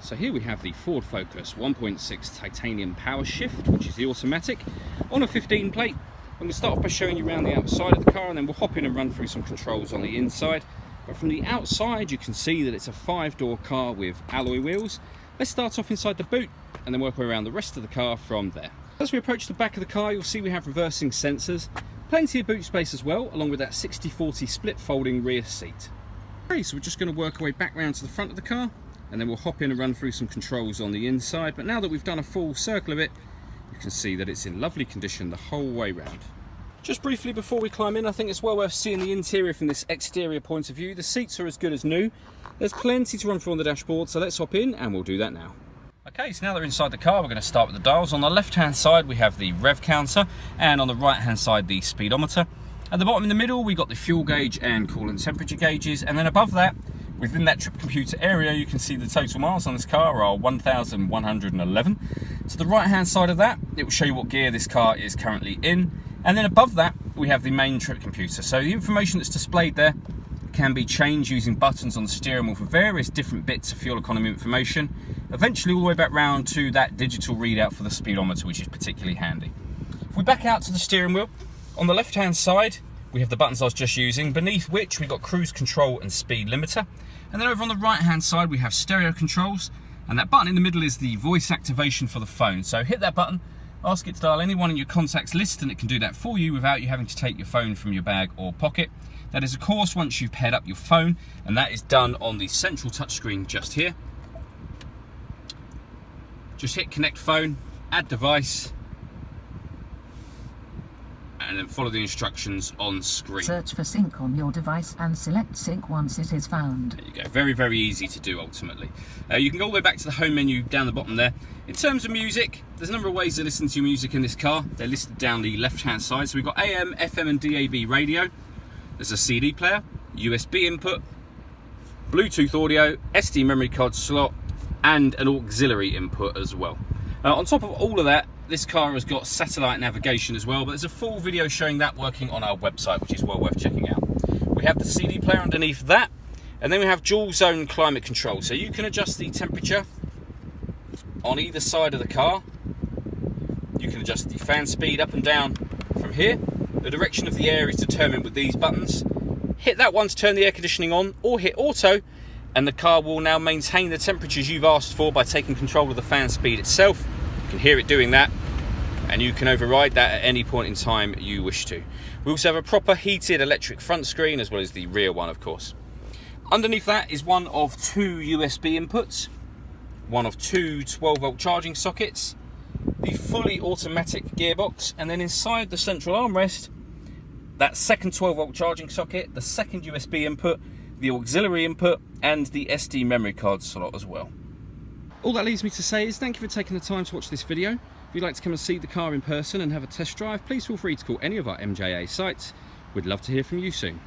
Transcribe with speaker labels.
Speaker 1: So here we have the Ford Focus 1.6 titanium power shift, which is the automatic, on a 15 plate. I'm going to start off by showing you around the outside of the car, and then we'll hop in and run through some controls on the inside. But from the outside you can see that it's a 5-door car with alloy wheels. Let's start off inside the boot and then work our way around the rest of the car from there. As we approach the back of the car, you'll see we have reversing sensors, plenty of boot space as well, along with that 60/40 split folding rear seat. Okay, so we're just going to work our way back round to the front of the car, and then we'll hop in and run through some controls on the inside. But now that we've done a full circle of it, you can see that it's in lovely condition the whole way round. Just briefly before we climb in, I think it's well worth seeing the interior from this exterior point of view. The seats are as good as new. There's plenty to run through on the dashboard, so let's hop in and we'll do that now. Okay, so now that we're inside the car, we're going to start with the dials. On the left hand side we have the rev counter, and on the right hand side the speedometer. At the bottom in the middle we've got the fuel gauge and coolant temperature gauges, and then above that, within that trip computer area, you can see the total miles on this car are 1,111. To the right hand side of that, it will show you what gear this car is currently in, and then above that we have the main trip computer. So the information that's displayed there can be changed using buttons on the steering wheel for various different bits of fuel economy information, eventually all the way back round to that digital readout for the speedometer, which is particularly handy. If we back out to the steering wheel, on the left hand side we have the buttons I was just using, beneath which we've got cruise control and speed limiter. And then over on the right hand side we have stereo controls, and that button in the middle is the voice activation for the phone. So hit that button, ask it to dial anyone in your contacts list, and it can do that for you without you having to take your phone from your bag or pocket. That is of course once you've paired up your phone, and that is done on the central touchscreen just here. Just hit connect phone, add device, and then follow the instructions on screen.
Speaker 2: Search for sync on your device and select sync once it is found.
Speaker 1: There you go. Very, very easy to do ultimately. You can go all the way back to the home menu down the bottom there. In terms of music, there's a number of ways to listen to your music in this car. They're listed down the left hand side. So we've got AM, FM and DAB radio. There's a CD player, USB input, Bluetooth audio, SD memory card slot, and an auxiliary input as well. On top of all of that, this car has got satellite navigation as well, but there's a full video showing that working on our website, which is well worth checking out. We have the CD player underneath that, and then we have dual zone climate control, so you can adjust the temperature on either side of the car. You can adjust the fan speed up and down from here. The direction of the air is determined with these buttons. Hit that one to turn the air conditioning on, or hit auto, and the car will now maintain the temperatures you've asked for by taking control of the fan speed itself. You can hear it doing that, and you can override that at any point in time you wish to. We also have a proper heated electric front screen, as well as the rear one of course. Underneath that is one of 2 USB inputs, one of 2 12-volt charging sockets, the fully automatic gearbox, and then inside the central armrest, that second 12-volt charging socket, the second USB input, the auxiliary input, and the SD memory card slot as well. All that leaves me to say is thank you for taking the time to watch this video. If you'd like to come and see the car in person and have a test drive, please feel free to call any of our MJA sites. We'd love to hear from you soon.